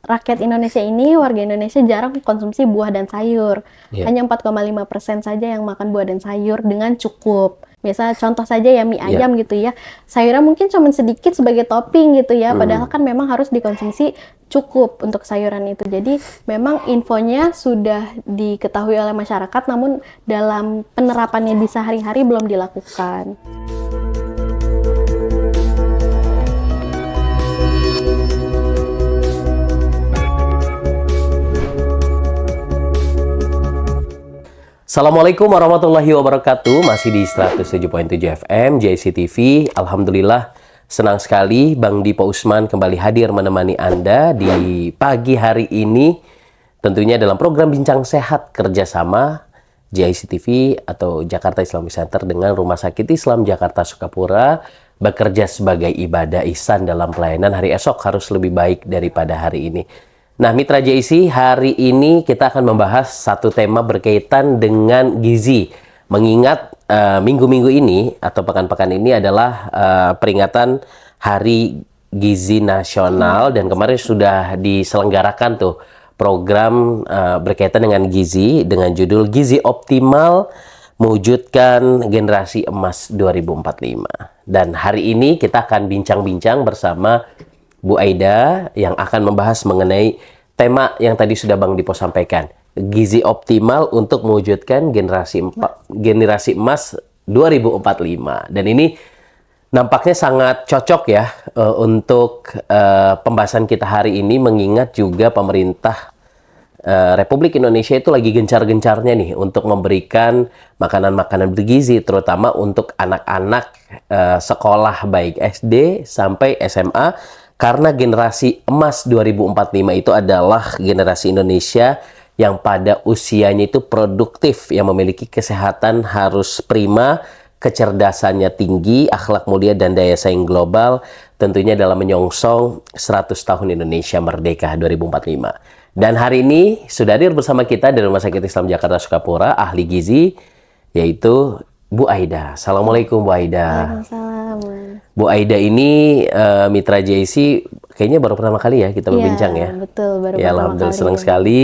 rakyat Indonesia ini, warga Indonesia jarang konsumsi buah dan sayur. Hanya 4,5% saja yang makan buah dan sayur dengan cukup. Misalnya contoh saja ya mie ayam gitu ya. Sayurnya mungkin cuma sedikit sebagai topping gitu ya. Padahal kan memang harus dikonsumsi cukup untuk sayuran itu. Jadi memang infonya sudah diketahui oleh masyarakat, namun dalam penerapannya di sehari-hari belum dilakukan. Assalamualaikum warahmatullahi wabarakatuh. Masih di 107.7 FM JCTV. Alhamdulillah senang sekali Bang Dipo Usman kembali hadir menemani Anda di pagi hari ini. Tentunya dalam program Bincang Sehat kerjasama JCTV atau Jakarta Islamic Center dengan Rumah Sakit Islam Jakarta Sukapura bekerja sebagai ibadah ihsan dalam pelayanan hari esok harus lebih baik daripada hari ini. Nah, Mitra JIC, hari ini kita akan membahas satu tema berkaitan dengan gizi. Mengingat minggu-minggu ini atau pekan-pekan ini adalah peringatan Hari Gizi Nasional dan kemarin sudah diselenggarakan tuh program berkaitan dengan gizi dengan judul Gizi Optimal Mewujudkan Generasi Emas 2045. Dan hari ini kita akan bincang-bincang bersama Bu Aida yang akan membahas mengenai tema yang tadi sudah Bang Dipo sampaikan, gizi optimal untuk mewujudkan generasi emas 2045. Dan ini nampaknya sangat cocok ya untuk pembahasan kita hari ini, mengingat juga pemerintah Republik Indonesia itu lagi gencar-gencarnya nih untuk memberikan makanan-makanan bergizi, terutama untuk anak-anak sekolah baik SD sampai SMA. Karena generasi emas 2045 itu adalah generasi Indonesia yang pada usianya itu produktif, yang memiliki kesehatan harus prima, kecerdasannya tinggi, akhlak mulia, dan daya saing global, tentunya dalam menyongsong 100 tahun Indonesia Merdeka 2045. Dan hari ini sudah hadir bersama kita dari Rumah Sakit Islam Jakarta Sukapura, ahli gizi, yaitu Bu Aida. Assalamualaikum Bu Aida. Waalaikumsalam. Bu Aida ini Mitra JC kayaknya baru pertama kali ya kita berbincang ya. Betul, baru ya, pertama alhamdulillah kali. senang sekali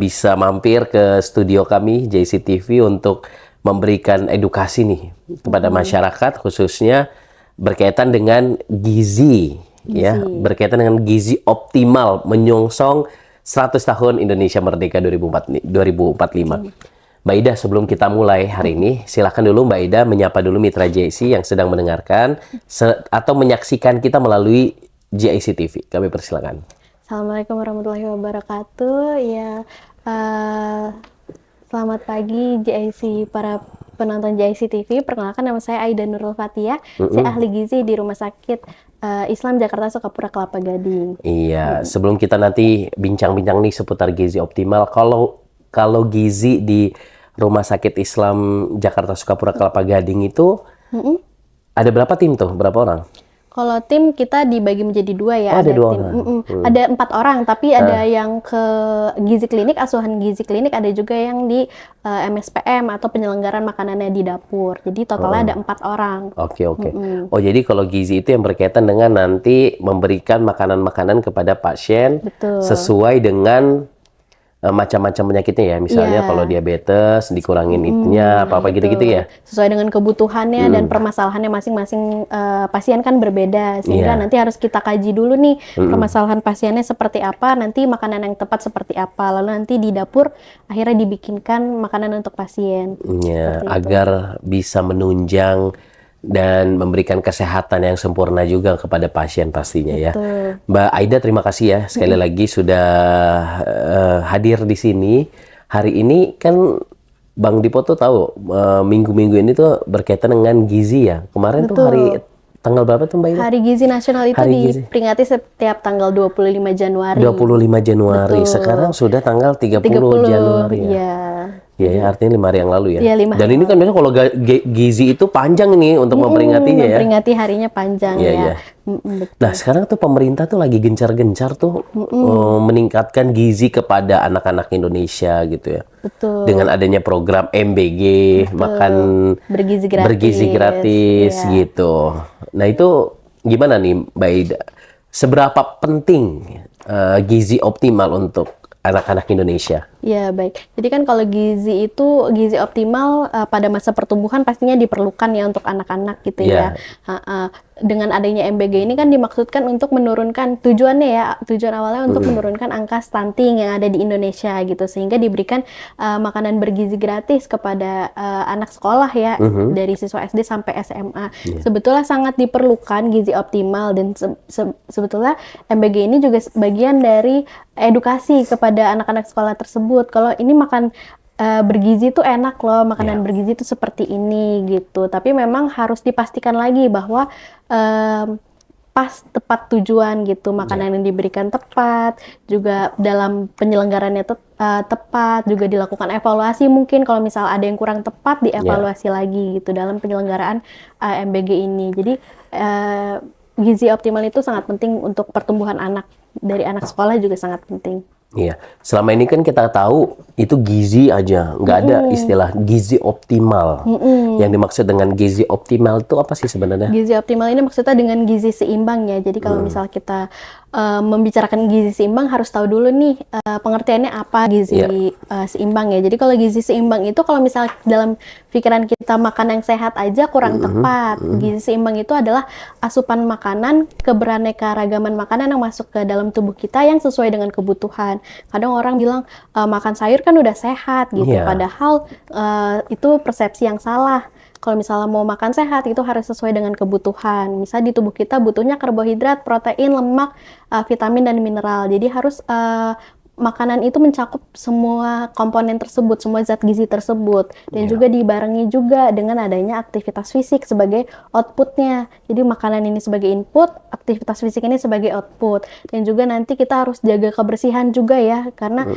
bisa mampir ke studio kami JCTV untuk memberikan edukasi nih kepada masyarakat, khususnya berkaitan dengan gizi. Ya, berkaitan dengan gizi optimal menyongsong 100 tahun Indonesia Merdeka 2045. Mbak Ida, sebelum kita mulai hari ini, silakan dulu Mbak Ida menyapa dulu Mitra JIC yang sedang mendengarkan atau menyaksikan kita melalui JIC TV. Kami persilakan. Assalamualaikum warahmatullahi wabarakatuh. Ya, selamat pagi JIC, para penonton JIC TV. Perkenalkan, nama saya Aida Nurul Fathia. Saya ahli gizi di Rumah Sakit Islam Jakarta Sukapura Kelapa Gading. Iya, sebelum kita nanti bincang-bincang nih seputar gizi optimal, kalau gizi di Rumah Sakit Islam Jakarta Sukapura Kelapa Gading itu ada berapa tim tuh? Berapa orang? Kalau tim kita dibagi menjadi dua ya. Ada dua tim. orang. Ada 4 orang, tapi ada yang ke gizi klinik, asuhan gizi klinik, ada juga yang di MSPM atau penyelenggaraan makanannya di dapur. Jadi totalnya ada 4 orang. Oke. Oh, jadi kalau gizi itu yang berkaitan dengan nanti memberikan makanan-makanan kepada pasien. Betul. Sesuai dengan macam-macam penyakitnya ya, misalnya kalau diabetes dikurangin itunya apa gitu-gitu ya, sesuai dengan kebutuhannya dan permasalahannya masing-masing pasien kan berbeda, sehingga nanti harus kita kaji dulu nih permasalahan pasiennya seperti apa, nanti makanan yang tepat seperti apa, lalu nanti di dapur akhirnya dibikinkan makanan untuk pasien agar bisa menunjang dan memberikan kesehatan yang sempurna juga kepada pasien pastinya. Betul. Ya. Mbak Aida, terima kasih ya sekali lagi sudah hadir di sini. Hari ini kan Bang Dipo tuh tahu minggu-minggu ini tuh berkaitan dengan gizi ya. Kemarin tuh hari tanggal berapa tuh Mbak Aida? Hari Gizi Nasional itu diperingati setiap tanggal 25 Januari. 25 Januari. Betul. Sekarang sudah tanggal 30 Januari ya. Iya, artinya 5 hari yang lalu ya. Iya, 5 hari. Dan ini kan biasanya kalau gizi itu panjang nih untuk memperingatinya ya. Memperingati harinya panjang ya. Nah, sekarang tuh pemerintah tuh lagi gencar-gencar tuh meningkatkan gizi kepada anak-anak Indonesia gitu ya. Betul. Dengan adanya program MBG, makan bergizi gratis ya. gitu. Nah, itu gimana nih Mbak Ida? seberapa penting gizi optimal untuk anak-anak Indonesia? Ya, baik. Jadi kan kalau gizi optimal pada masa pertumbuhan pastinya diperlukan ya untuk anak-anak gitu ya. Dengan adanya MBG ini kan dimaksudkan untuk menurunkan, tujuan awalnya untuk menurunkan angka stunting yang ada di Indonesia gitu, sehingga diberikan makanan bergizi gratis kepada anak sekolah ya, dari siswa SD sampai SMA. Sebetulnya sangat diperlukan gizi optimal, dan sebetulnya MBG ini juga bagian dari edukasi kepada anak-anak sekolah tersebut. Kalau ini makan bergizi tuh enak loh, makanan bergizi tuh seperti ini gitu. Tapi memang harus dipastikan lagi bahwa pas tepat tujuan gitu, makanan yang diberikan tepat, juga dalam penyelenggarannya tepat, juga dilakukan evaluasi, mungkin kalau misal ada yang kurang tepat dievaluasi lagi gitu dalam penyelenggaraan MBG ini. Jadi gizi optimal itu sangat penting untuk pertumbuhan anak, dari anak sekolah juga sangat penting. Iya, selama ini kan kita tahu itu gizi aja, nggak ada istilah gizi optimal. Yang dimaksud dengan gizi optimal itu apa sih sebenarnya? Gizi optimal ini maksudnya dengan gizi seimbang ya. Jadi kalau misal kita membicarakan gizi seimbang, harus tahu dulu nih pengertiannya apa gizi seimbang ya. Jadi kalau gizi seimbang itu kalau misal dalam pikiran kita makan yang sehat aja kurang tepat. Gizi seimbang itu adalah asupan makanan, keberaneka-ragaman makanan yang masuk ke dalam tubuh kita yang sesuai dengan kebutuhan. Kadang orang bilang makan sayur kan udah sehat gitu, padahal itu persepsi yang salah. Kalau misalnya mau makan sehat itu harus sesuai dengan kebutuhan. Misal di tubuh kita butuhnya karbohidrat, protein, lemak, vitamin dan mineral. Jadi harus makanan itu mencakup semua komponen tersebut, semua zat gizi tersebut, dan juga dibarengi juga dengan adanya aktivitas fisik sebagai outputnya. Jadi makanan ini sebagai input, aktivitas fisik ini sebagai output, dan juga nanti kita harus jaga kebersihan juga ya, karena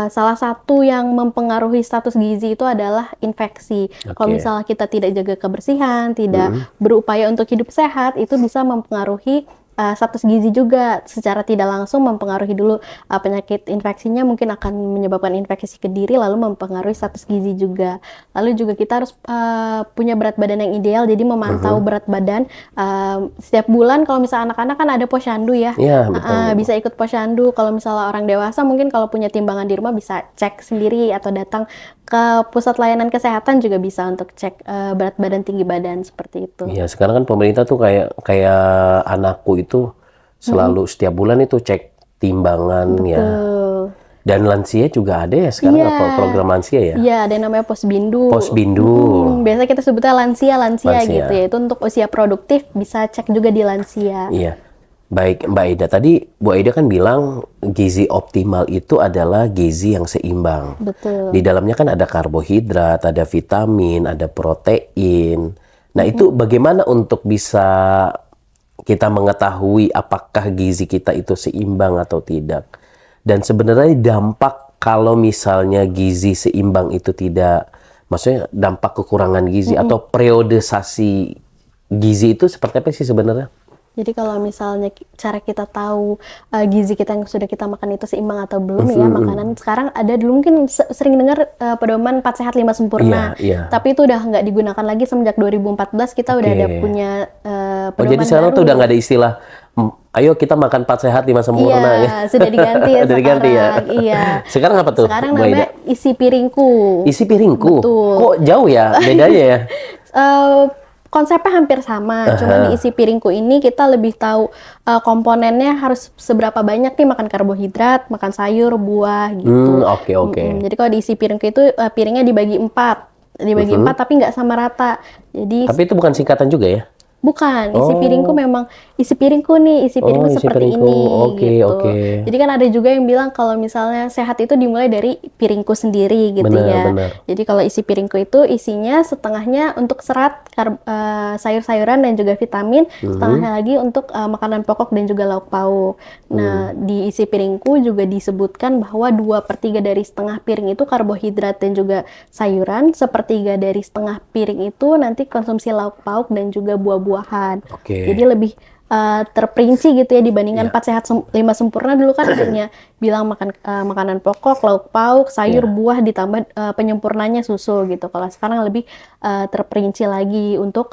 salah satu yang mempengaruhi status gizi itu adalah infeksi. Kalau misalnya kita tidak jaga kebersihan, tidak berupaya untuk hidup sehat, itu bisa mempengaruhi status gizi juga, secara tidak langsung mempengaruhi dulu penyakit infeksinya, mungkin akan menyebabkan infeksi ke diri lalu mempengaruhi status gizi juga. Lalu juga kita harus punya berat badan yang ideal, jadi memantau berat badan setiap bulan. Kalau misalnya anak-anak kan ada posyandu ya, bisa ikut posyandu. Kalau misalnya orang dewasa mungkin kalau punya timbangan di rumah bisa cek sendiri atau datang ke pusat layanan kesehatan juga bisa untuk cek berat badan, tinggi badan, seperti itu. Iya, sekarang kan pemerintah tuh kayak anakku itu selalu setiap bulan itu cek timbangan ya. Dan lansia juga ada ya sekarang, apa program lansia ya? Iya, ada yang namanya Posbindu. Biasanya kita sebutnya lansia gitu ya. Itu untuk usia produktif, bisa cek juga di lansia. Iya. Baik, Mbak Aida. Tadi Bu Aida kan bilang gizi optimal itu adalah gizi yang seimbang. Betul. Di dalamnya kan ada karbohidrat, ada vitamin, ada protein. Nah, itu bagaimana untuk bisa kita mengetahui apakah gizi kita itu seimbang atau tidak? Dan sebenarnya dampak kalau misalnya gizi seimbang itu tidak, maksudnya dampak kekurangan gizi atau periodisasi gizi itu seperti apa sih sebenarnya? Jadi kalau misalnya cara kita tahu gizi kita yang sudah kita makan itu seimbang atau belum ya, makanan sekarang ada dulu mungkin sering dengar pedoman 4 sehat 5 sempurna. Tapi itu udah nggak digunakan lagi semenjak 2014, kita udah ada punya pedoman jadi sekarang baru. tuh udah nggak ada istilah ayo kita makan 4 sehat 5 sempurna ya. Sudah diganti ya. Sudah diganti ya. Iya. Sekarang apa tuh? Sekarang namanya isi piringku. Isi piringku. Betul. Kok jauh ya bedanya ya? Konsepnya hampir sama, cuma di isi piringku ini kita lebih tahu komponennya harus seberapa banyak nih, makan karbohidrat, makan sayur, buah gitu. Jadi kalau di isi piringku itu piringnya dibagi 4, tapi nggak sama rata. Jadi tapi itu bukan singkatan juga ya? Bukan, isi piringku memang isi piringku seperti ini gitu. Jadi kan ada juga yang bilang kalau misalnya sehat itu dimulai dari piringku sendiri gitu ya. Jadi kalau isi piringku itu isinya setengahnya untuk serat, sayur-sayuran dan juga vitamin, setengahnya lagi untuk makanan pokok dan juga lauk pauk. Nah, di isi piringku juga disebutkan bahwa 2/3 dari setengah piring itu karbohidrat dan juga sayuran, 1/3 dari setengah piring itu nanti konsumsi lauk pauk dan juga buah-buahan. Jadi lebih terperinci gitu ya dibandingkan 4 sehat 5 sempurna. Dulu kan hanya bilang makan makanan pokok, lauk pauk, sayur, buah ditambah penyempurnanya susu gitu. Kalau sekarang lebih terperinci lagi untuk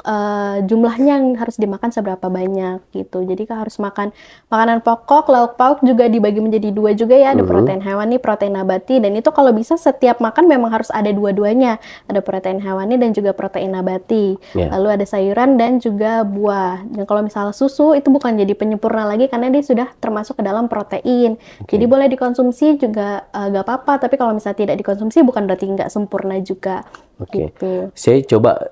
jumlahnya yang harus dimakan seberapa banyak gitu. Jadi harus makan makanan pokok, lauk pauk juga dibagi menjadi 2 juga ya. Ada protein hewani, protein nabati, dan itu kalau bisa setiap makan memang harus ada dua-duanya. Ada protein hewani dan juga protein nabati. Lalu ada sayuran dan juga buah. Dan kalau misalnya susu itu bukan jadi penyempurna lagi karena dia sudah termasuk ke dalam protein. Jadi boleh dikonsumsi juga gak apa-apa, tapi kalau misalnya tidak dikonsumsi bukan berarti nggak sempurna juga. Gitu. Saya coba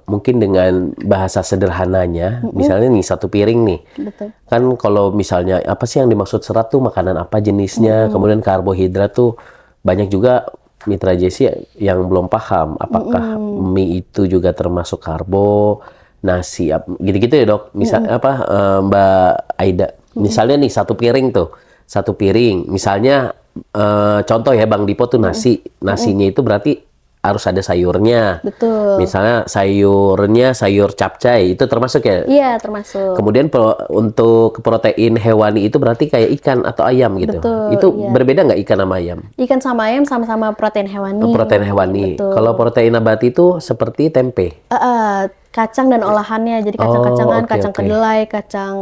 mungkin dengan bahasa sederhananya, misalnya nih satu piring nih. Betul. Kan kalau misalnya apa sih yang dimaksud serat tuh, makanan apa jenisnya, kemudian karbohidrat tuh banyak juga Mitra Jessi yang belum paham apakah mie itu juga termasuk karbo, nasi gitu-gitu ya dok. Misal Mbak Aida, misalnya nih satu piring misalnya contoh ya Bang Dipo tuh nasinya itu berarti harus ada sayurnya. Betul. Misalnya sayurnya sayur capcay itu termasuk ya? Iya, termasuk. Kemudian untuk protein hewani itu berarti kayak ikan atau ayam gitu. Betul, Itu berbeda nggak ikan sama ayam? Ikan sama ayam sama-sama protein hewani. Protein hewani. Betul. Kalau protein nabati itu seperti tempe. Kacang dan olahannya, jadi kacang-kacangan, kacang kedelai, kacang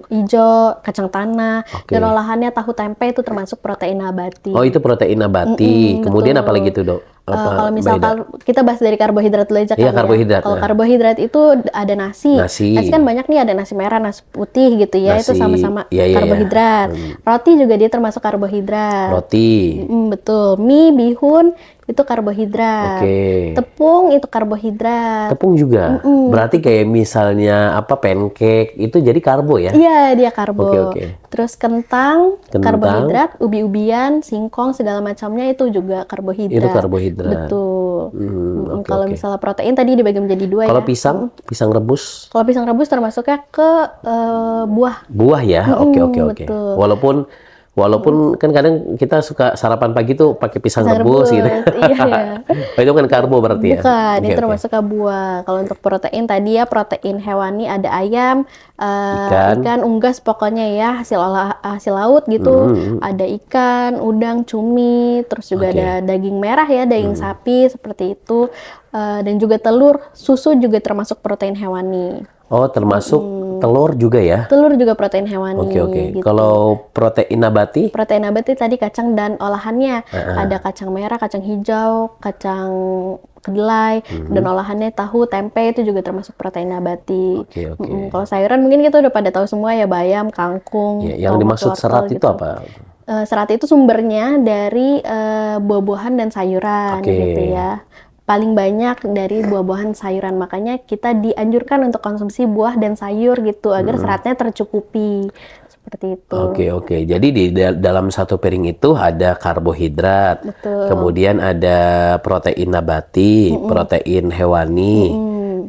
hijau, kacang tanah, dan olahannya tahu tempe itu termasuk protein nabati. Oh, itu protein nabati. Kemudian apa lagi tuh dok? Kalau misalkan kita bahas dari karbohidrat dulu aja Iya, karbohidrat. Kalau karbohidrat itu ada nasi. Nasi kan banyak nih, ada nasi merah, nasi putih gitu ya. Itu sama-sama karbohidrat. Roti juga dia termasuk karbohidrat. Roti. Betul. Mie, bihun itu karbohidrat. Tepung itu karbohidrat. Tepung juga. Berarti kayak misalnya pancake itu jadi karbo ya? Iya, dia karbo. Terus kentang, karbohidrat, ubi-ubian, singkong segala macamnya itu juga karbohidrat. Itu karbohidrat. Betul. Kalau misalnya protein tadi dibagi menjadi 2 ya. Kalau pisang rebus? Kalau pisang rebus termasuknya ke buah. Buah ya? Oke. Walaupun kan kadang kita suka sarapan pagi tuh pakai pisang rebus gitu. Iya. Itu kan karbo berarti ya? Bukan, itu termasuk ke buah. Kalau untuk protein tadi ya protein hewani ada ayam, ikan, unggas pokoknya ya, hasil laut gitu. Ada ikan, udang, cumi, terus juga ada daging merah ya, daging sapi seperti itu. Dan juga telur, susu juga termasuk protein hewani. Oh, termasuk telur juga ya? Telur juga protein hewani. Gitu. Kalau protein nabati? Protein nabati tadi kacang dan olahannya. Ada kacang merah, kacang hijau, kacang kedelai, dan olahannya tahu, tempe itu juga termasuk protein nabati. Kalau sayuran mungkin kita udah pada tahu semua ya, bayam, kangkung. Yang dimaksud serat gitu. Itu apa? Serat itu sumbernya dari buah-buahan dan sayuran gitu ya. Paling banyak dari buah-buahan sayuran, makanya kita dianjurkan untuk konsumsi buah dan sayur gitu agar seratnya tercukupi seperti itu. Oke. Jadi di dalam satu piring itu ada karbohidrat, kemudian ada protein nabati, protein hewani,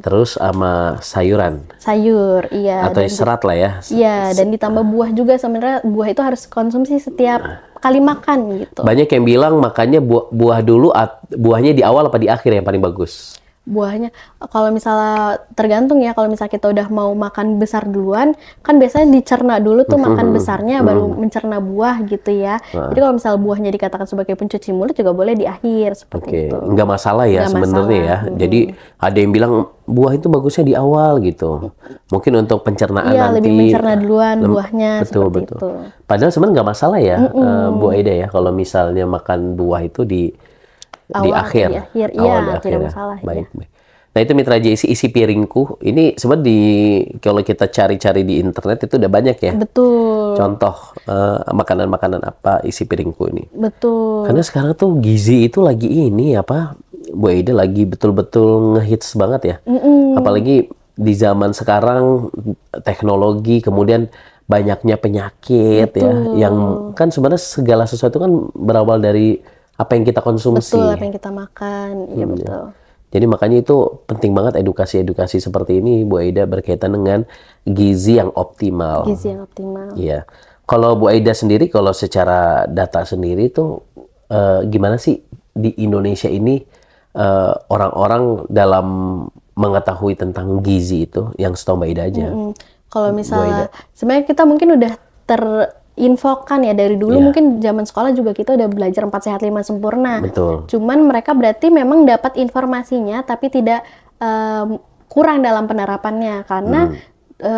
terus sama sayuran. Sayur, iya. Atau serat lah ya. Iya, dan ditambah buah juga. Sebenarnya buah itu harus konsumsi setiap kali makan gitu. Banyak yang bilang makanya buah dulu, buahnya di awal apa di akhir yang paling bagus? Buahnya, kalau misalnya tergantung ya, kalau misalnya kita udah mau makan besar duluan, kan biasanya dicerna dulu tuh makan besarnya, baru mencerna buah gitu ya. Jadi kalau misalnya buahnya dikatakan sebagai pencuci mulut juga boleh di akhir, seperti itu. Nggak masalah ya sebenarnya ya. Jadi ada yang bilang buah itu bagusnya di awal gitu. Mungkin untuk pencernaan nanti. Iya, lebih mencerna duluan buahnya, seperti itu. Padahal sebenarnya nggak masalah ya, Bu Aida ya, kalau misalnya makan buah itu di akhir. Iya, tidak masalah. Baik. Nah itu Mitra Jessi, isi piringku ini sebenarnya kalau kita cari-cari di internet itu udah banyak ya. Betul. Contoh makanan-makanan apa isi piringku ini. Betul. Karena sekarang tuh gizi itu lagi ini Bu Aida lagi betul-betul ngehits banget ya. Apalagi di zaman sekarang teknologi, kemudian banyaknya penyakit ya, yang kan sebenarnya segala sesuatu kan berawal dari apa yang kita konsumsi. Betul, apa yang kita makan. Iya, betul. Jadi makanya itu penting banget edukasi-edukasi seperti ini, Bu Aida, berkaitan dengan gizi yang optimal. Gizi yang optimal. Iya. Kalau Bu Aida sendiri, kalau secara data sendiri tuh gimana sih di Indonesia ini orang-orang dalam mengetahui tentang gizi itu, yang setahu Mbak Aida aja? Kalau Bu Aida? misalnya sebenarnya kita mungkin udah terinfokan ya dari dulu, Iya. mungkin zaman sekolah juga kita udah belajar 4 sehat 5 sempurna. Betul. Cuman mereka berarti memang dapat informasinya tapi tidak kurang dalam penerapannya karena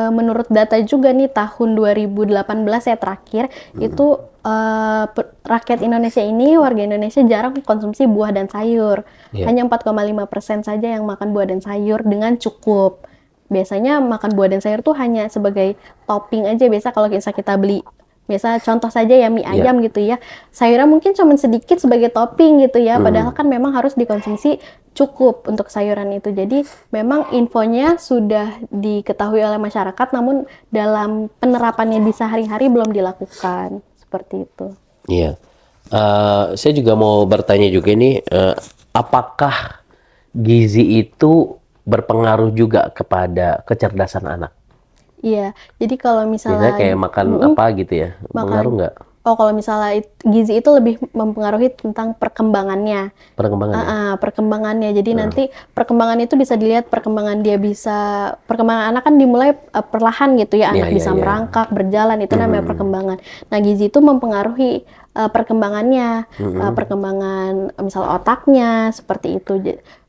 menurut data juga nih tahun 2018 ya terakhir itu rakyat Indonesia ini, warga Indonesia jarang konsumsi buah dan sayur. Iya. Hanya 4,5% saja yang makan buah dan sayur dengan cukup. Biasanya makan buah dan sayur tuh hanya sebagai topping aja. Biasa kalau kita beli, biasa contoh saja ya mie ayam gitu ya, sayurnya mungkin cuma sedikit sebagai topping gitu ya, padahal kan memang harus dikonsumsi cukup untuk sayuran itu. Jadi memang infonya sudah diketahui oleh masyarakat, namun dalam penerapannya di sehari-hari belum dilakukan seperti itu. Iya. Saya juga mau bertanya juga nih, apakah gizi itu berpengaruh juga kepada kecerdasan anak? Iya, jadi kalau Biasanya misalnya kayak makan apa gitu ya, pengaruh nggak kalau misalnya gizi itu lebih mempengaruhi tentang perkembangannya. perkembangannya? Perkembangannya. Jadi nanti perkembangan itu bisa dilihat perkembangan anak kan dimulai perlahan gitu ya. Anak Iya, bisa iya. merangkak, berjalan, itu namanya perkembangan. Nah, gizi itu mempengaruhi perkembangannya, perkembangan misal otaknya seperti itu.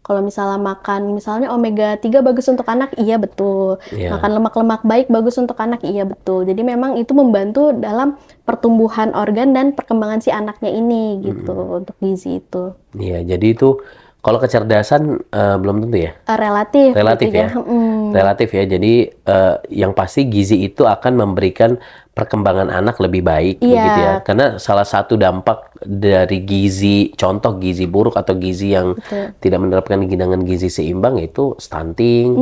Kalau misalnya makan misalnya omega 3 bagus untuk anak, iya betul. Iya. Makan lemak-lemak baik bagus untuk anak, iya betul. Jadi memang itu membantu dalam pertumbuhan organ dan perkembangan si anaknya ini gitu untuk gizi itu. Iya, jadi itu kalau kecerdasan belum tentu ya? Relatif Relatif gitu ya? Relatif ya. Jadi yang pasti gizi itu akan memberikan perkembangan anak lebih baik Iya. begitu ya. Karena salah satu dampak dari gizi, contoh gizi buruk atau gizi yang tidak menerapkan hidangan gizi seimbang itu stunting.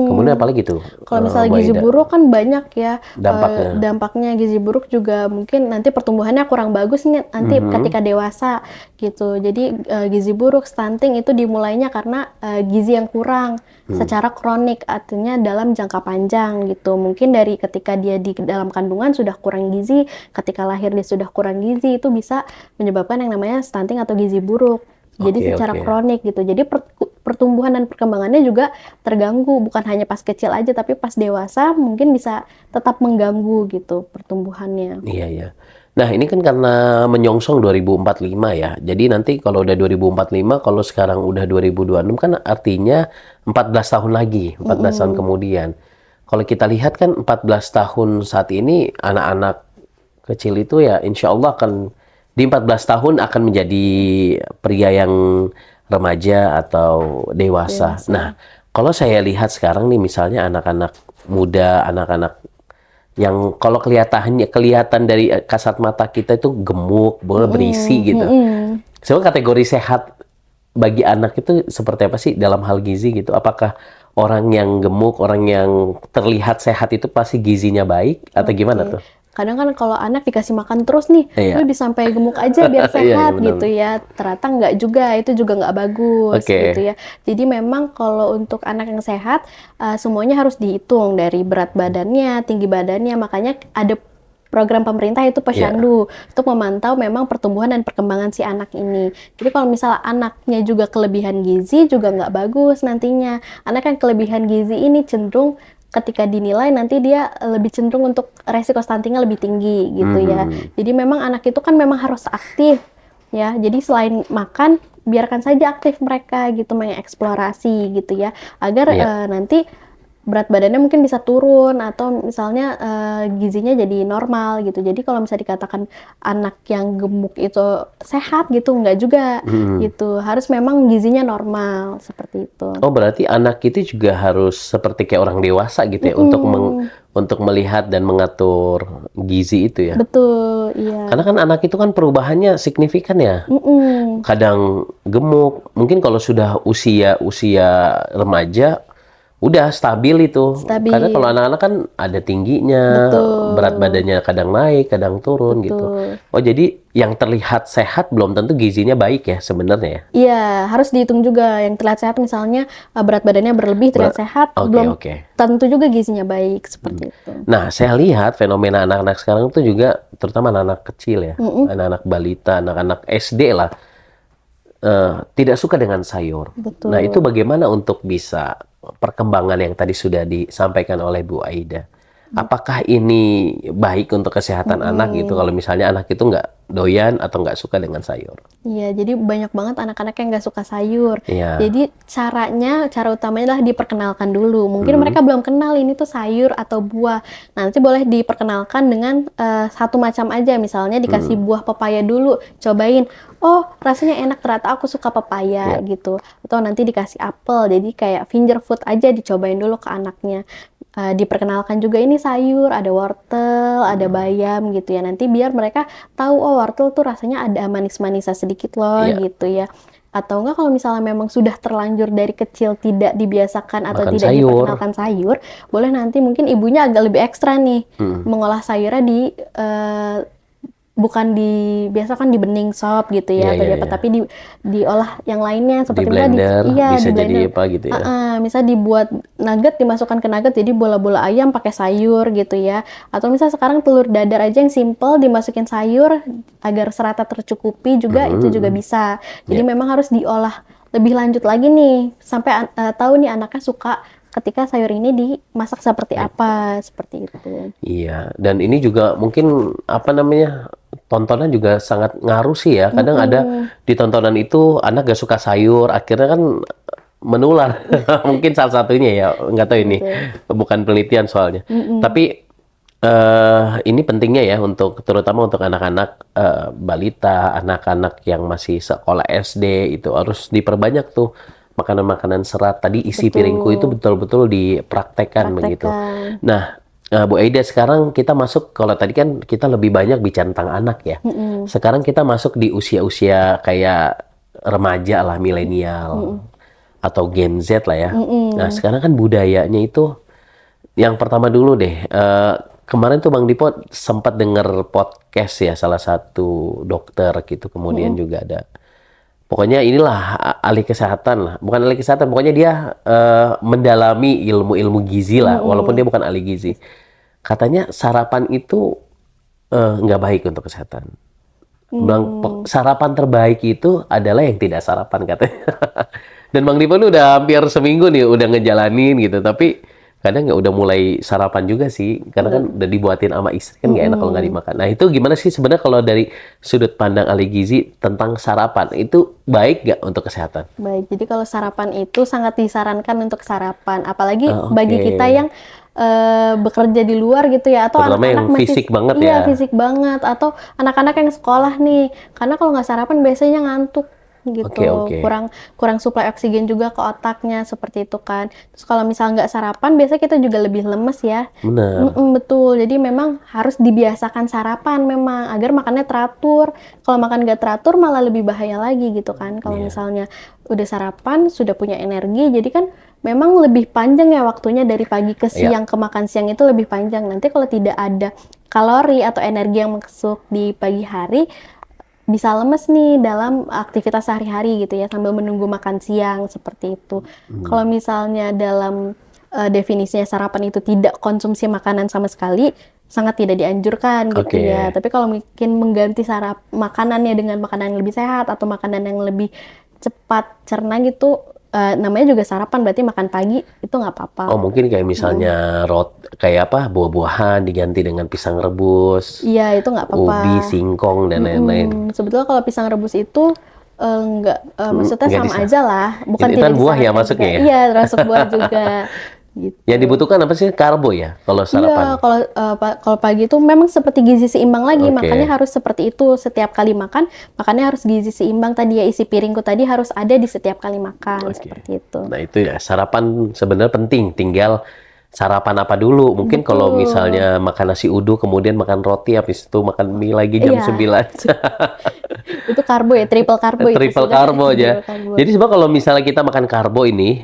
Kemudian apalagi tuh? Kalau misalnya Bu gizi Aida? buruk kan banyak ya Dampaknya. dampaknya gizi buruk juga mungkin nanti pertumbuhannya kurang bagus nih nanti ketika dewasa gitu. Jadi gizi buruk, stunting itu dimulainya karena gizi yang kurang secara kronik, artinya dalam jangka panjang gitu. Mungkin dari ketika dia di dalam kandungan sudah kurang gizi, ketika lahir dia sudah kurang gizi, itu bisa menyebabkan yang namanya stunting atau gizi buruk. Jadi Oke, secara oke. kronik gitu. Jadi pertumbuhan dan perkembangannya juga terganggu, bukan hanya pas kecil aja, tapi pas dewasa mungkin bisa tetap mengganggu gitu pertumbuhannya. Iya, iya. Nah, ini kan karena menyongsong 2045 ya. Jadi nanti kalau udah 2045, kalau sekarang udah 2026 kan artinya 14 tahun lagi, 14 tahun kemudian. Kalau kita lihat kan 14 tahun saat ini anak-anak kecil itu ya insya Allah akan di 14 tahun akan menjadi pria yang remaja atau dewasa. Nah, kalau saya lihat sekarang nih misalnya anak-anak muda, anak-anak yang kalau kelihatan dari kasat mata kita itu gemuk, berisi gitu. Sebenarnya kategori sehat bagi anak itu seperti apa sih dalam hal gizi gitu? Apakah orang yang gemuk, orang yang terlihat sehat itu pasti gizinya baik atau gimana tuh? Kadang kan kalau anak dikasih makan terus nih, Iya. lu sampai gemuk aja biar Iya, iya, sehat benar. gitu ya. Ternyata nggak juga, itu juga nggak bagus Oke. gitu ya. Jadi memang kalau untuk anak yang sehat, semuanya harus dihitung dari berat badannya, tinggi badannya. Makanya ada program pemerintah itu Posyandu untuk memantau memang pertumbuhan dan perkembangan si anak ini. Jadi kalau misalnya anaknya juga kelebihan gizi juga nggak bagus nantinya. Anak yang kelebihan gizi ini cenderung ketika dinilai nanti dia lebih cenderung untuk resiko stuntingnya lebih tinggi gitu ya. Jadi memang anak itu kan memang harus aktif ya. Jadi selain makan biarkan saja aktif mereka gitu mengeksplorasi gitu ya agar nanti berat badannya mungkin bisa turun atau misalnya gizinya jadi normal gitu. Jadi kalau misalnya dikatakan anak yang gemuk itu sehat gitu, enggak juga gitu. Harus memang gizinya normal seperti itu. Oh, berarti anak itu juga harus seperti kayak orang dewasa gitu ya untuk melihat dan mengatur gizi itu ya. Betul, iya. Karena kan anak itu kan perubahannya signifikan ya. Kadang gemuk, mungkin kalau sudah usia remaja udah stabil itu. Stabil. Karena kalau anak-anak kan ada tingginya, Betul. berat badannya kadang naik, kadang turun gitu. Oh, jadi yang terlihat sehat belum tentu gizinya baik ya sebenarnya ya. Iya, harus dihitung juga. Yang terlihat sehat misalnya berat badannya berlebih terlihat sehat, belum tentu juga gizinya baik seperti itu. Nah, saya lihat fenomena anak-anak sekarang itu juga terutama anak-anak kecil ya, anak-anak balita, anak-anak SD lah, tidak suka dengan sayur. Betul. Nah, itu bagaimana untuk bisa perkembangan yang tadi sudah disampaikan oleh Bu Aida? apakah ini baik untuk kesehatan anak gitu kalau misalnya anak itu nggak doyan atau nggak suka dengan sayur? Iya, jadi banyak banget anak-anak yang nggak suka sayur. Iya. Jadi cara utamanya adalah diperkenalkan dulu. Mungkin mereka belum kenal ini tuh sayur atau buah. Nanti boleh diperkenalkan dengan satu macam aja. Misalnya dikasih buah pepaya dulu, cobain. Oh, rasanya enak, ternyata aku suka pepaya gitu. Atau nanti dikasih apel, jadi kayak finger food aja dicobain dulu ke anaknya. Diperkenalkan juga ini sayur, ada wortel, ada bayam gitu ya. Nanti biar mereka tahu, oh wortel tuh rasanya ada manis-manisnya sedikit loh gitu ya. Atau enggak kalau misalnya memang sudah terlanjur dari kecil tidak dibiasakan atau Makan tidak sayur. diperkenalkan sayur, boleh nanti mungkin ibunya agak lebih ekstra nih mengolah sayurnya bukan biasa kan di bening sop gitu ya, atau tapi diolah yang lainnya Di seperti misalnya blender bisa di jadi blender. apa gitu ya? Misalnya dibuat nugget, dimasukkan ke nugget jadi bola-bola ayam pakai sayur gitu ya. Atau misalnya sekarang telur dadar aja yang simple dimasukin sayur agar serata tercukupi juga itu juga bisa. Jadi memang harus diolah lebih lanjut lagi nih sampai tahu nih anaknya suka ketika sayur ini dimasak seperti apa, seperti itu. Iya, dan ini juga mungkin apa namanya, tontonan juga sangat ngaruh sih ya. Kadang ada di tontonan itu anak gak suka sayur, akhirnya kan menular. Mungkin salah satunya ya, nggak tahu ini, bukan penelitian soalnya. Tapi ini pentingnya ya untuk terutama untuk anak-anak balita, anak-anak yang masih sekolah SD itu harus diperbanyak tuh makanan-makanan serat. Tadi isi piringku itu betul-betul dipraktekkan begitu. Nah, Bu Aida, sekarang kita masuk, kalau tadi kan kita lebih banyak bicara tentang anak ya. Sekarang kita masuk di usia-usia kayak remaja lah, milenial atau Gen Z lah ya. Nah, sekarang kan budayanya itu yang pertama dulu deh. Kemarin tuh Bang Dipo sempat dengar podcast ya salah satu dokter gitu. Kemudian juga ada, pokoknya inilah ahli kesehatan lah. Bukan ahli kesehatan, pokoknya dia mendalami ilmu-ilmu gizi lah. Walaupun dia bukan ahli gizi. Katanya sarapan itu nggak baik untuk kesehatan. Bilang sarapan terbaik itu adalah yang tidak sarapan katanya. Dan Bang Dipo ini udah hampir seminggu nih udah ngejalanin gitu. Tapi kadang nggak udah mulai sarapan juga sih. Karena kan udah dibuatin sama istri kan nggak enak kalau nggak dimakan. Nah itu gimana sih sebenarnya kalau dari sudut pandang ahli gizi tentang sarapan itu baik nggak untuk kesehatan? Baik, jadi kalau sarapan itu sangat disarankan untuk sarapan. Apalagi bagi kita yang bekerja di luar gitu ya, atau terutama anak-anak yang fisik banget iya, ya. fisik banget, atau anak-anak yang sekolah nih, karena kalau nggak sarapan biasanya ngantuk gitu, kurang suplai oksigen juga ke otaknya seperti itu kan. Terus kalau misal nggak sarapan, biasanya kita juga lebih lemes ya. Benar. Betul, jadi memang harus dibiasakan sarapan memang agar makannya teratur. Kalau makan nggak teratur malah lebih bahaya lagi gitu kan. Kalau misalnya udah sarapan sudah punya energi, jadi kan memang lebih panjang ya waktunya dari pagi ke siang ke makan siang itu lebih panjang. Nanti kalau tidak ada kalori atau energi yang masuk di pagi hari, bisa lemes nih dalam aktivitas sehari-hari gitu ya, sambil menunggu makan siang seperti itu. Kalau misalnya dalam definisinya sarapan itu tidak konsumsi makanan sama sekali, sangat tidak dianjurkan gitu ya. Tapi kalau mungkin mengganti makanannya dengan makanan yang lebih sehat atau makanan yang lebih cepat cerna gitu, namanya juga sarapan, berarti makan pagi itu nggak apa-apa. Oh mungkin kayak misalnya kayak apa, buah-buahan diganti dengan pisang rebus. Iya, itu nggak apa-apa. Ubi, singkong dan lain-lain. Sebetulnya kalau pisang rebus itu maksudnya nggak sama aja lah, bukan itu tidak kan buah ya disarankan masuknya juga. ya? Iya, termasuk buah juga. Gitu. Yang dibutuhkan apa sih? Karbo ya kalau sarapan? Iya, kalau pagi itu memang seperti gizi seimbang lagi, makannya harus seperti itu setiap kali makan, makannya harus gizi seimbang tadi ya, isi piringku tadi harus ada di setiap kali makan seperti itu. Nah itu ya, sarapan sebenarnya penting, tinggal sarapan apa dulu. Mungkin kalau misalnya makan nasi uduk, kemudian makan roti, habis itu makan mie lagi jam 9. Itu karbo ya, triple karbo itu. Triple karbo aja. Jadi sebab kalau misalnya kita makan karbo ini,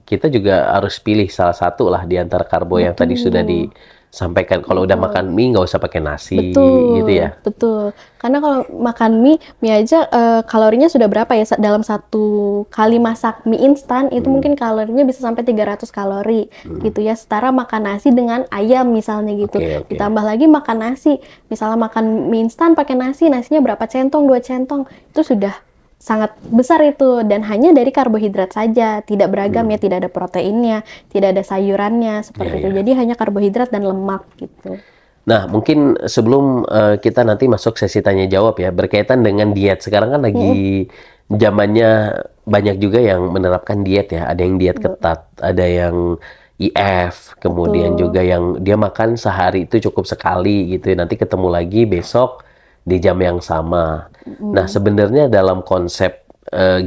kita juga harus pilih salah satu lah di antara karbo yang tadi sudah disampaikan. Kalau udah makan mie, nggak usah pakai nasi, gitu ya. Betul. Karena kalau makan mie aja kalorinya sudah berapa ya? Dalam satu kali masak mie instan itu mungkin kalorinya bisa sampai 300 kalori gitu ya. Setara makan nasi dengan ayam misalnya gitu. Ditambah lagi makan nasi. Misalnya makan mie instan pakai nasi, nasinya berapa centong, 2 centong. Itu sudah sangat besar itu, dan hanya dari karbohidrat saja, tidak beragam ya, tidak ada proteinnya, tidak ada sayurannya seperti itu. Jadi hanya karbohidrat dan lemak gitu. Nah, mungkin sebelum kita nanti masuk sesi tanya jawab ya, berkaitan dengan diet. Sekarang kan lagi zamannya banyak juga yang menerapkan diet ya. Ada yang diet ketat, ada yang IF, kemudian juga yang dia makan sehari itu cukup sekali gitu. Nanti ketemu lagi besok di jam yang sama. Nah, sebenarnya dalam konsep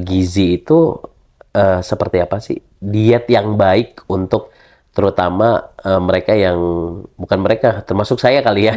gizi itu seperti apa sih? Diet yang baik untuk terutama mereka yang, bukan mereka, termasuk saya kali ya,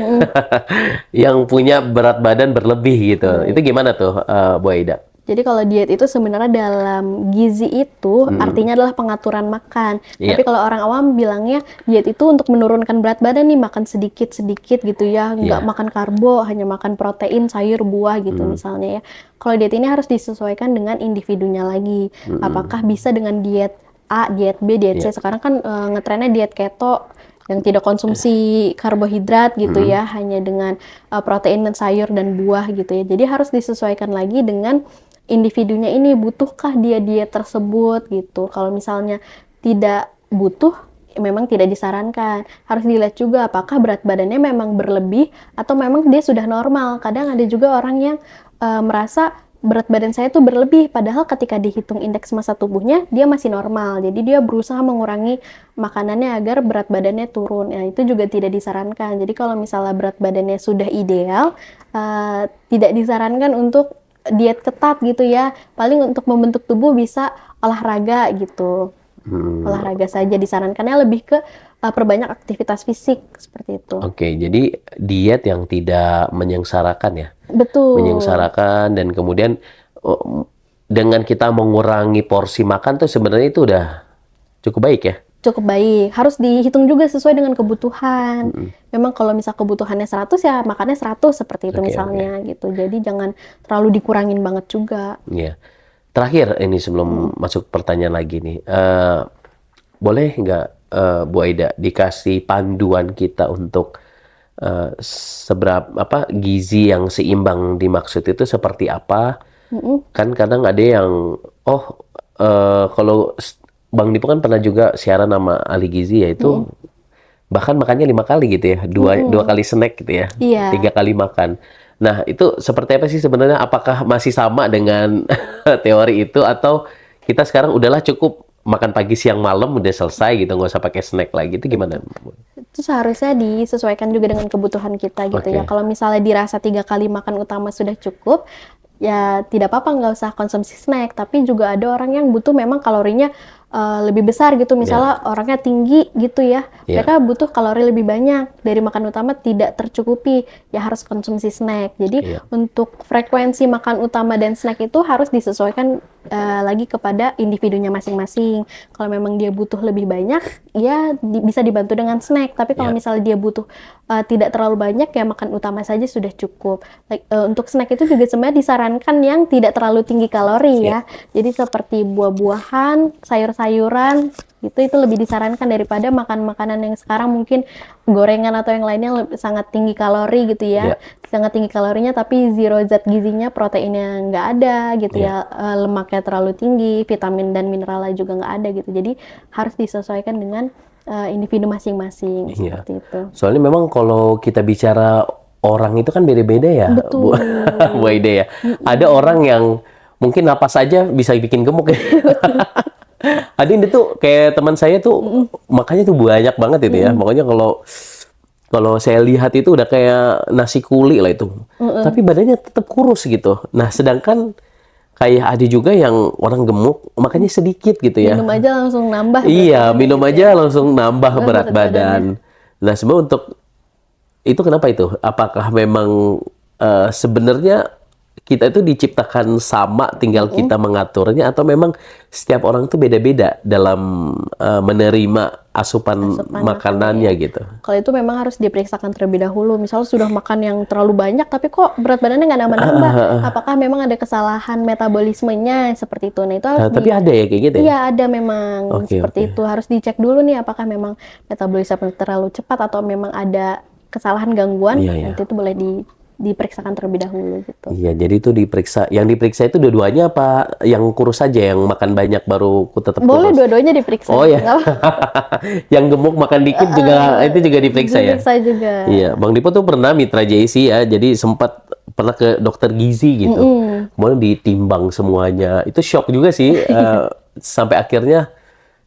yang punya berat badan berlebih gitu. Itu gimana tuh, Bu Aida? Jadi kalau diet itu sebenarnya dalam gizi itu artinya adalah pengaturan makan. Tapi kalau orang awam bilangnya diet itu untuk menurunkan berat badan nih, makan sedikit-sedikit gitu ya, nggak makan karbo, hanya makan protein, sayur, buah gitu misalnya ya. Kalau diet ini harus disesuaikan dengan individunya lagi. Apakah bisa dengan diet A, diet B, diet C. Sekarang kan ngetrennya diet keto yang tidak konsumsi karbohidrat gitu ya, hanya dengan protein dan sayur dan buah gitu ya. Jadi harus disesuaikan lagi dengan individunya ini, butuhkah dia diet tersebut gitu. Kalau misalnya tidak butuh, memang tidak disarankan. Harus dilihat juga apakah berat badannya memang berlebih atau memang dia sudah normal. Kadang ada juga orang yang merasa berat badan saya tuh berlebih, padahal ketika dihitung indeks massa tubuhnya dia masih normal. Jadi dia berusaha mengurangi makanannya agar berat badannya turun. Nah, itu juga tidak disarankan. Jadi kalau misalnya berat badannya sudah ideal, tidak disarankan untuk diet ketat gitu ya. Paling untuk membentuk tubuh bisa olahraga gitu. Olahraga saja disarankannya, lebih ke perbanyak aktivitas fisik seperti itu. Oke, jadi diet yang tidak menyengsarakan ya. Betul. Menyengsarakan, dan kemudian dengan kita mengurangi porsi makan tuh sebenarnya itu udah cukup baik ya. Cukup baik. Harus dihitung juga sesuai dengan kebutuhan. Memang kalau misal kebutuhannya 100 ya makannya 100 seperti itu misalnya gitu. Jadi jangan terlalu dikurangin banget juga. Iya. Terakhir ini sebelum masuk pertanyaan lagi nih, boleh nggak Bu Aida dikasih panduan kita untuk seberapa gizi yang seimbang dimaksud itu seperti apa? Kan kadang ada yang kalau Bang Dipo kan pernah juga siaran sama ahli gizi ya, itu bahkan makannya 5 kali gitu ya, dua kali snack gitu ya, 3 kali makan. Nah, itu seperti apa sih sebenarnya? Apakah masih sama dengan teori itu, atau kita sekarang udahlah cukup makan pagi, siang, malam udah selesai gitu, nggak usah pakai snack lagi? Itu gimana? Itu seharusnya disesuaikan juga dengan kebutuhan kita gitu ya. Kalau misalnya dirasa 3 kali makan utama sudah cukup, ya tidak apa-apa, nggak usah konsumsi snack. Tapi juga ada orang yang butuh memang kalorinya lebih besar gitu, misalnya orangnya tinggi gitu ya, mereka butuh kalori lebih banyak dari makan utama, tidak tercukupi, ya harus konsumsi snack. Jadi untuk frekuensi makan utama dan snack itu harus disesuaikan lagi kepada individunya masing-masing. Kalau memang dia butuh lebih banyak, ya bisa dibantu dengan snack. Tapi kalau misalnya dia butuh tidak terlalu banyak, ya makan utama saja sudah cukup. Untuk snack itu juga sebenarnya disarankan yang tidak terlalu tinggi kalori ya. Jadi seperti buah-buahan, sayur-sayuran, itu lebih disarankan daripada makan makanan yang sekarang mungkin gorengan atau yang lainnya sangat tinggi kalori gitu ya. Sangat tinggi kalorinya tapi zero zat gizinya, proteinnya nggak ada gitu ya, lemaknya terlalu tinggi, vitamin dan mineralnya juga nggak ada gitu. Jadi harus disesuaikan dengan individu masing-masing seperti itu. Soalnya memang kalau kita bicara orang itu kan beda-beda ya. Betul. Bu Aida ya. Ada orang yang mungkin napas saja bisa bikin gemuk ya. Ada ini tuh kayak teman saya tuh makanya tuh banyak banget itu ya. Makanya kalau saya lihat itu udah kayak nasi kuli lah itu. Tapi badannya tetap kurus gitu. Nah, sedangkan kayak ada juga yang orang gemuk makanya sedikit gitu ya. Minum aja langsung nambah. Iya, minum aja langsung nambah berat badan. Nah, sebenarnya untuk itu kenapa itu? Apakah memang sebenarnya kita itu diciptakan sama, tinggal kita mengaturnya, atau memang setiap orang itu beda-beda dalam menerima asupan makanannya gitu? Kalau itu memang harus diperiksakan terlebih dahulu. Misalnya sudah makan yang terlalu banyak, tapi kok berat badannya nggak nambah-nambah. Apakah memang ada kesalahan metabolismenya seperti itu? Nah, itu harus tapi ada ya kayak gitu ya? Iya, ada memang seperti itu. Harus dicek dulu nih, apakah memang metabolisme terlalu cepat atau memang ada kesalahan gangguan. Nanti itu boleh diperiksakan terlebih dahulu gitu. Iya, jadi itu diperiksa. Yang diperiksa itu dua-duanya apa yang kurus saja, yang makan banyak baru tetap Boleh kurus? dua-duanya diperiksa. Oh ya. Nggak apa- Yang gemuk makan dikit juga itu juga diperiksa ya? Diperiksa juga. Iya, Bang Dipo tuh pernah mitra JC ya, jadi sempat pernah ke dokter gizi gitu. Kemudian ditimbang semuanya. Itu shock juga sih, sampai akhirnya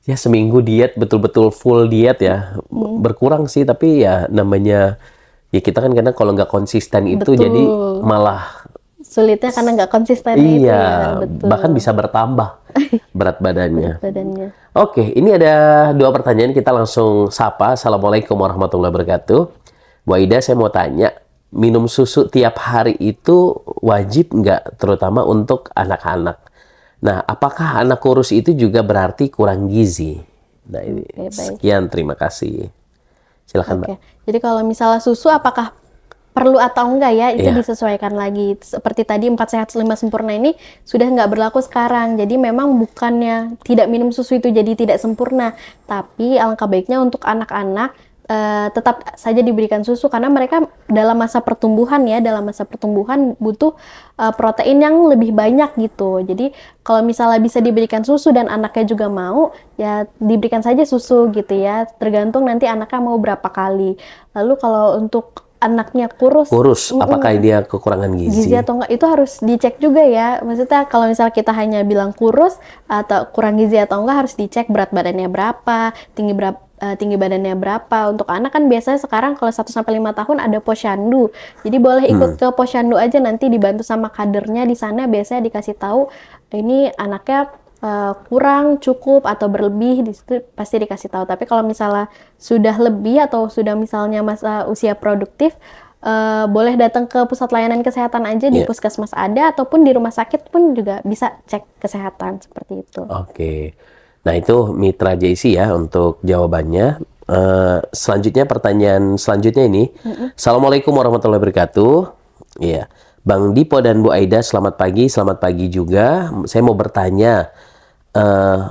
ya seminggu diet, betul-betul full diet ya. Berkurang sih, tapi ya namanya, ya kita kan kadang kalau nggak konsisten itu Betul. jadi malah Sulitnya karena nggak konsisten itu iya, ya, betul. bahkan bisa bertambah berat badannya. Badannya. Oke, ini ada 2 pertanyaan, kita langsung sapa. Assalamualaikum warahmatullahi wabarakatuh. Bu Aida, saya mau tanya, minum susu tiap hari itu wajib nggak, terutama untuk anak-anak? Nah, apakah anak kurus itu juga berarti kurang gizi? Nah, ini Oke, baik. sekian, terima kasih. Silakan, Mbak. Oke. Jadi kalau misalnya susu apakah perlu atau enggak ya, itu Iya. disesuaikan lagi. Seperti tadi 4 sehat 5 sempurna ini sudah nggak berlaku sekarang. Jadi memang bukannya tidak minum susu itu jadi tidak sempurna, tapi alangkah baiknya untuk anak-anak tetap saja diberikan susu karena mereka dalam masa pertumbuhan ya, dalam masa pertumbuhan butuh protein yang lebih banyak gitu. Jadi kalau misalnya bisa diberikan susu dan anaknya juga mau, ya diberikan saja susu gitu ya. Tergantung nanti anaknya mau berapa kali. Lalu kalau untuk anaknya kurus, Apakah dia kekurangan gizi? gizi atau enggak itu harus dicek juga ya. Maksudnya kalau misalnya kita hanya bilang kurus atau kurang gizi atau enggak, harus dicek berat badannya berapa, tinggi badannya berapa. Untuk anak kan biasanya sekarang kalau 1 sampai 5 tahun ada posyandu. Jadi boleh ikut ke posyandu aja, nanti dibantu sama kadernya di sana, biasanya dikasih tahu ini anaknya kurang, cukup, atau berlebih, di situ pasti dikasih tahu. Tapi kalau misalnya sudah lebih atau sudah misalnya masa usia produktif, boleh datang ke pusat layanan kesehatan aja, di puskesmas ada, ataupun di rumah sakit pun juga bisa cek kesehatan, seperti itu. Oke. Nah, itu mitra JC ya untuk jawabannya. Selanjutnya, pertanyaan selanjutnya ini. Assalamualaikum warahmatullahi wabarakatuh. Iya. Bang Dipo dan Bu Aida, selamat pagi juga. Saya mau bertanya,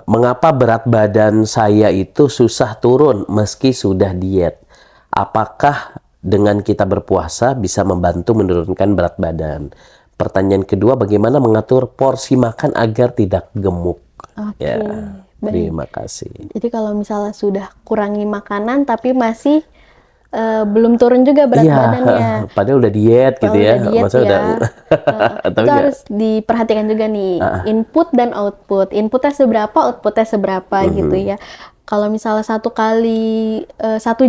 mengapa berat badan saya itu susah turun meski sudah diet? Apakah dengan kita berpuasa bisa membantu menurunkan berat badan? Pertanyaan kedua, bagaimana mengatur porsi makan agar tidak gemuk? Oke, Ya, baik. terima kasih. Jadi kalau misalnya sudah kurangi makanan tapi masih belum turun juga berat badannya. Padahal udah diet gitu ya. Udah diet Maksudnya ya. Tapi Itu nggak- harus diperhatikan juga nih, input dan output. Inputnya seberapa, outputnya seberapa gitu ya. Kalau misalnya 1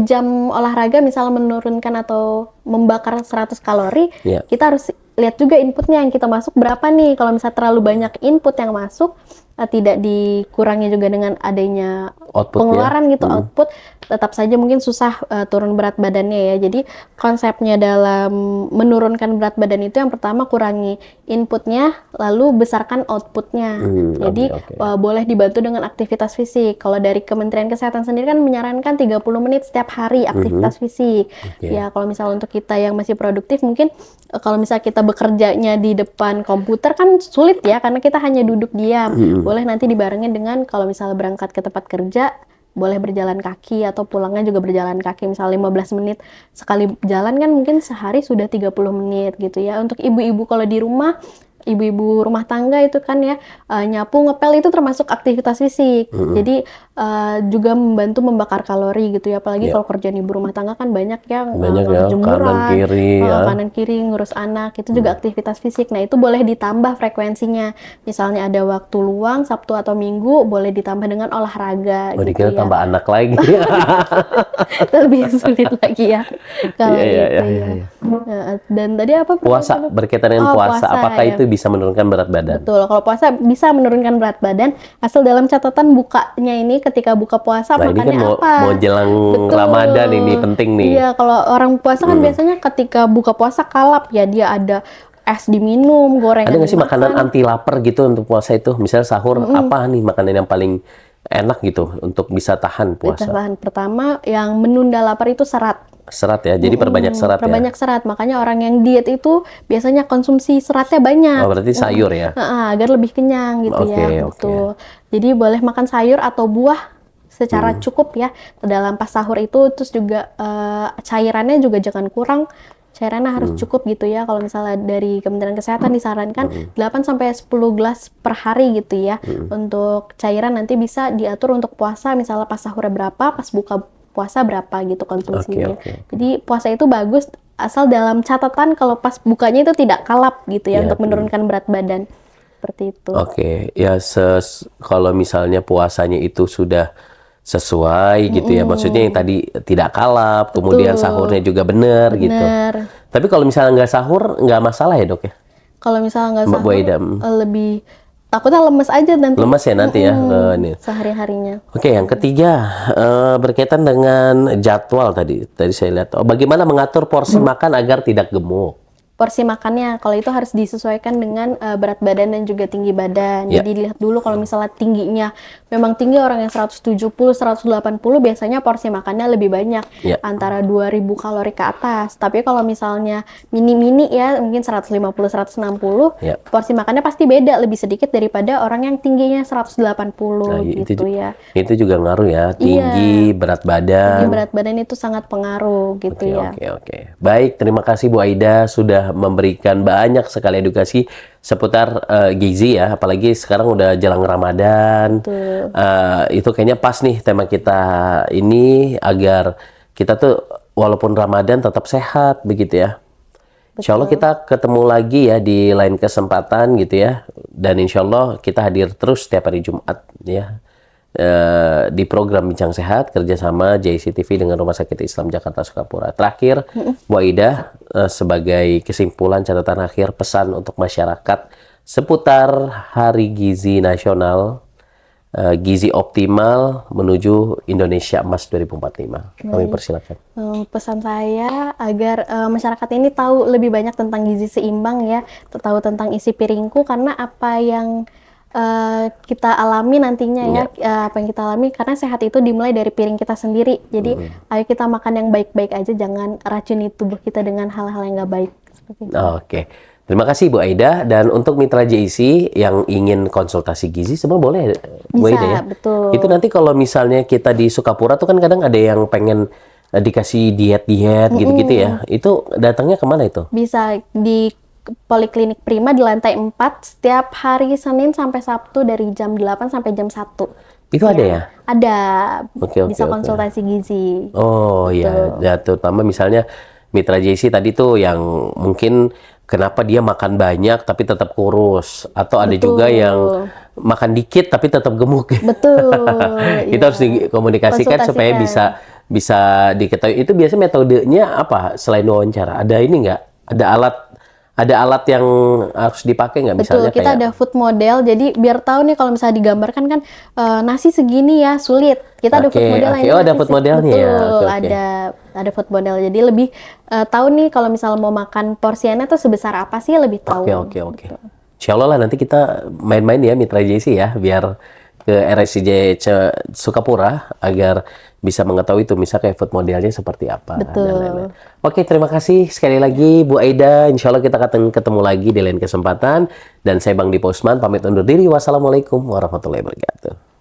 jam olahraga misalnya menurunkan atau membakar 100 kalori, kita harus lihat juga inputnya yang kita masuk berapa nih. Kalau misalnya terlalu banyak input yang masuk, tidak dikurangi juga dengan adanya pengeluaran gitu, output, tetap saja mungkin susah turun berat badannya ya. Jadi konsepnya dalam menurunkan berat badan itu yang pertama kurangi inputnya, lalu besarkan outputnya. Jadi boleh dibantu dengan aktivitas fisik. Kalau dari Kementerian Kesehatan sendiri kan menyarankan 30 menit setiap hari aktivitas fisik. Ya kalau misalnya untuk kita yang masih produktif, mungkin kalau misalnya kita bekerjanya di depan komputer kan sulit ya, karena kita hanya duduk diam. Boleh nanti dibarengin dengan kalau misalnya berangkat ke tempat kerja, boleh berjalan kaki atau pulangnya juga berjalan kaki, misalnya 15 menit sekali jalan kan mungkin sehari sudah 30 menit gitu ya. Untuk ibu-ibu kalau di rumah, ibu-ibu rumah tangga itu kan ya, nyapu, ngepel itu termasuk aktivitas fisik. Jadi juga membantu membakar kalori gitu ya, apalagi kalau kerjaan ibu rumah tangga kan banyak yang jemuran, kanan kiri ngurus anak, itu juga aktivitas fisik. Nah itu boleh ditambah frekuensinya, misalnya ada waktu luang Sabtu atau Minggu, boleh ditambah dengan olahraga gitu dikira ya. tambah anak lagi. Lebih sulit lagi ya kalau itu ya. Dan tadi apa? Puasa, berkaitan dengan puasa, apakah itu bisa menurunkan berat badan? Betul, kalau puasa bisa menurunkan berat badan, asal dalam catatan bukanya ini ketika buka puasa makannya ini kan apa. mau jelang Ramadan, ini penting nih. Iya, kalau orang puasa kan biasanya ketika buka puasa kalap ya, dia ada es diminum, gorengan Ada nggak sih dimakan. makanan anti lapar gitu untuk puasa itu? Misalnya sahur, apa nih makanan yang paling enak gitu untuk bisa tahan puasa? Pertama, yang menunda lapar itu serat. Serat ya, jadi perbanyak serat ya? Perbanyak serat, makanya orang yang diet itu biasanya konsumsi seratnya banyak. Oh, berarti sayur ya? Agar lebih kenyang gitu ya. Betul. Jadi boleh makan sayur atau buah secara cukup ya dalam pas sahur itu. Terus juga cairannya juga jangan kurang. cairannya harus cukup gitu ya. Kalau misalnya dari Kementerian Kesehatan disarankan 8 sampai 10 gelas per hari gitu ya. Untuk cairan nanti bisa diatur untuk puasa, misalnya pas sahur berapa, pas buka puasa berapa gitu konsumsinya. Jadi puasa itu bagus asal dalam catatan kalau pas bukanya itu tidak kalap gitu ya, untuk menurunkan berat badan. Seperti itu. Ya kalau misalnya puasanya itu sudah sesuai gitu ya, maksudnya yang tadi tidak kalap, kemudian sahurnya juga benar gitu. Tapi kalau misalnya nggak sahur, nggak masalah ya dok ya? Kalau misalnya nggak Mbak sahur, Buaida. lebih takutnya lemes aja nanti. Lemes ya nanti ya. Sehari-harinya. Oke, yang ketiga berkaitan dengan jadwal tadi. Tadi saya lihat, bagaimana mengatur porsi makan agar tidak gemuk? Porsi makannya, kalau itu harus disesuaikan dengan berat badan dan juga tinggi badan. Jadi dilihat dulu kalau misalnya tingginya memang tinggi, orang yang 170, 180 biasanya porsi makannya lebih banyak, antara 2000 kalori ke atas. Tapi kalau misalnya mini-mini ya, mungkin 150, 160, porsi makannya pasti beda, lebih sedikit daripada orang yang tingginya 180 gitu ya. Itu juga ngaruh ya, tinggi, berat badan. Tinggi, berat badan itu sangat pengaruh gitu ya. Oke. Baik, terima kasih Bu Aida sudah memberikan banyak sekali edukasi seputar gizi ya, apalagi sekarang udah jelang Ramadan. Itu kayaknya pas nih tema kita ini, agar kita tuh walaupun Ramadan tetap sehat begitu ya. Insya Allah kita ketemu lagi ya di lain kesempatan gitu ya, dan insya Allah kita hadir terus setiap hari Jumat ya. Di program Bincang Sehat kerjasama JCTV dengan Rumah Sakit Islam Jakarta Sukapura. Terakhir, Bu Aida, sebagai kesimpulan catatan akhir, pesan untuk masyarakat seputar Hari Gizi Nasional, Gizi Optimal menuju Indonesia Emas 2045. Kami persilakan. Pesan saya agar masyarakat ini tahu lebih banyak tentang gizi seimbang ya, tahu tentang isi piringku, karena apa yang kita alami nantinya ya, apa yang kita alami, karena sehat itu dimulai dari piring kita sendiri. Jadi ayo kita makan yang baik-baik aja, jangan racuni tubuh kita dengan hal-hal yang nggak baik. Oke. Terima kasih Bu Aida. Dan untuk mitra JIC yang ingin konsultasi gizi semua boleh Bu Aida ya? Betul. Itu nanti kalau misalnya kita di Sukapura tuh kan kadang ada yang pengen dikasih diet-diet gitu-gitu ya. Itu datangnya kemana itu? Bisa di Poliklinik Prima di lantai 4 setiap hari Senin sampai Sabtu dari jam 8 sampai jam 1. Itu ada ya? Ada. Bisa konsultasi gizi. Oh iya, ya, terutama misalnya mitra JC tadi tuh yang mungkin kenapa dia makan banyak tapi tetap kurus, atau ada juga yang makan dikit tapi tetap gemuk. Betul. Kita harus dikomunikasikan supaya bisa diketahui. Itu biasanya metodenya apa selain wawancara? Ada ini nggak? Ada alat yang harus dipakai nggak? Misalnya kita ada food model, jadi biar tahu nih kalau misalnya digambarkan kan nasi segini ya sulit. Kita ada food model Oh, ada food modelnya ya. Ada food model, jadi lebih tahu nih kalau misalnya mau makan porsiannya tuh sebesar apa sih, lebih tahu. Oke. Insya Allah lah nanti kita main-main ya mitra JC ya, biar ke RSCJ Sukapura agar bisa mengetahui itu misalnya kayak food modelnya seperti apa. Betul. Oke, terima kasih sekali lagi Bu Aida. Insya Allah kita akan ketemu lagi di lain kesempatan. Dan saya Bang Dipo Usman pamit undur diri. Wassalamualaikum warahmatullahi wabarakatuh.